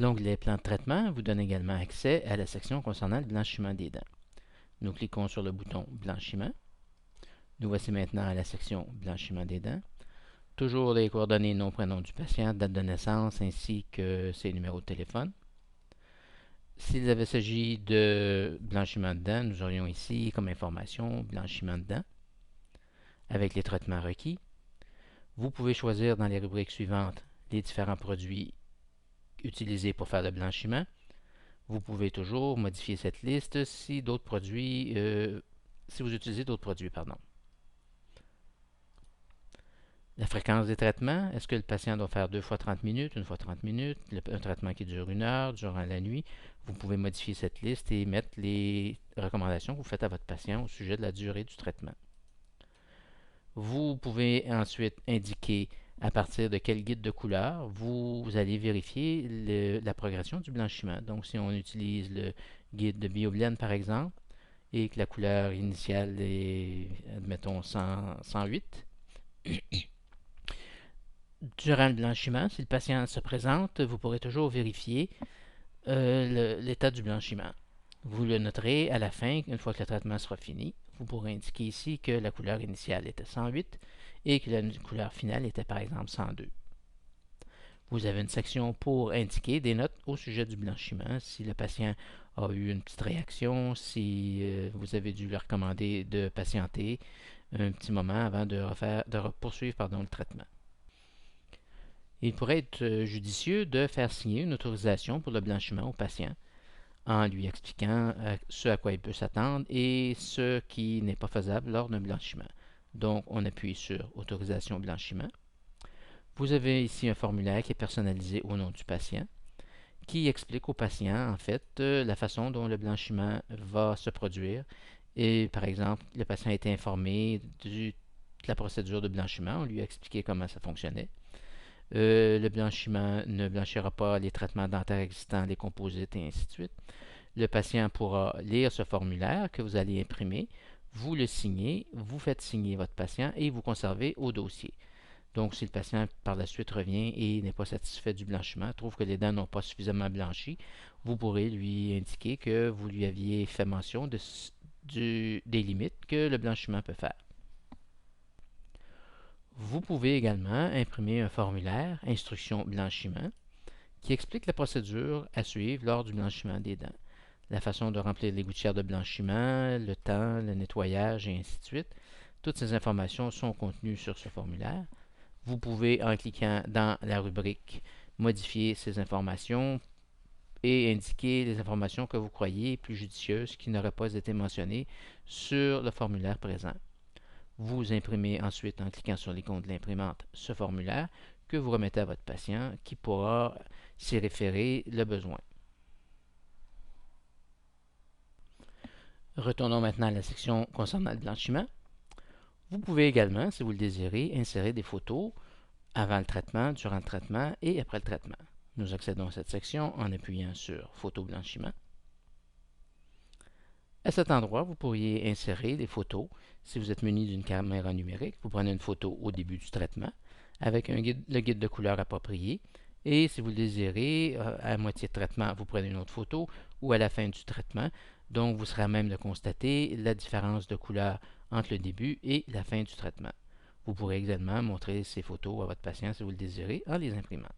L'onglet Plan de traitement vous donne également accès à la section concernant le blanchiment des dents. Nous cliquons sur le bouton Blanchiment. Nous voici maintenant à la section Blanchiment des dents. Toujours les coordonnées nom, prénom du patient, date de naissance ainsi que ses numéros de téléphone. S'il avait s'agit de blanchiment de dents, nous aurions ici comme information blanchiment de dents avec les traitements requis. Vous pouvez choisir dans les rubriques suivantes les différents produits utilisés pour faire le blanchiment. Vous pouvez toujours modifier cette liste si d'autres produits, si vous utilisez d'autres produits, pardon. La fréquence des traitements, est-ce que le patient doit faire 2 fois 30 minutes, 1 fois 30 minutes, un traitement qui dure 1 heure durant la nuit? Vous pouvez modifier cette liste et mettre les recommandations que vous faites à votre patient au sujet de la durée du traitement. Vous pouvez ensuite indiquer à partir de quel guide de couleur vous allez vérifier la progression du blanchiment. Donc, si on utilise le guide de BioBlend par exemple, et que la couleur initiale est, admettons, 108, durant le blanchiment, si le patient se présente, vous pourrez toujours vérifier l'état du blanchiment. Vous le noterez à la fin, une fois que le traitement sera fini. Vous pourrez indiquer ici que la couleur initiale était 108 et que la couleur finale était par exemple 102. Vous avez une section pour indiquer des notes au sujet du blanchiment, si le patient a eu une petite réaction, si vous avez dû lui recommander de patienter un petit moment avant de poursuivre le traitement. Il pourrait être judicieux de faire signer une autorisation pour le blanchiment au patient en lui expliquant ce à quoi il peut s'attendre et ce qui n'est pas faisable lors d'un blanchiment. Donc, on appuie sur Autorisation blanchiment. Vous avez ici un formulaire qui est personnalisé au nom du patient, qui explique au patient, en fait, la façon dont le blanchiment va se produire. Et, par exemple, le patient a été informé de la procédure de blanchiment. On lui a expliqué comment ça fonctionnait. Le blanchiment ne blanchira pas les traitements dentaires existants, les composites et ainsi de suite. Le patient pourra lire ce formulaire que vous allez imprimer, vous le signez, vous faites signer votre patient et vous conservez au dossier. Donc, si le patient par la suite revient et n'est pas satisfait du blanchiment, trouve que les dents n'ont pas suffisamment blanchi, vous pourrez lui indiquer que vous lui aviez fait mention des limites que le blanchiment peut faire. Vous pouvez également imprimer un formulaire Instruction blanchiment qui explique la procédure à suivre lors du blanchiment des dents, la façon de remplir les gouttières de blanchiment, le temps, le nettoyage et ainsi de suite. Toutes ces informations sont contenues sur ce formulaire. Vous pouvez, en cliquant dans la rubrique, modifier ces informations et indiquer les informations que vous croyez plus judicieuses qui n'auraient pas été mentionnées sur le formulaire présent. Vous imprimez ensuite, en cliquant sur l'icône de l'imprimante, ce formulaire que vous remettez à votre patient qui pourra s'y référer le besoin. Retournons maintenant à la section concernant le blanchiment. Vous pouvez également, si vous le désirez, insérer des photos avant le traitement, durant le traitement et après le traitement. Nous accédons à cette section en appuyant sur Photo blanchiment. À cet endroit, vous pourriez insérer des photos. Si vous êtes muni d'une caméra numérique, vous prenez une photo au début du traitement avec le guide de couleur approprié. Et si vous le désirez, à moitié de traitement, vous prenez une autre photo ou à la fin du traitement. Donc, vous serez à même de constater la différence de couleur entre le début et la fin du traitement. Vous pourrez également montrer ces photos à votre patient si vous le désirez en les imprimant.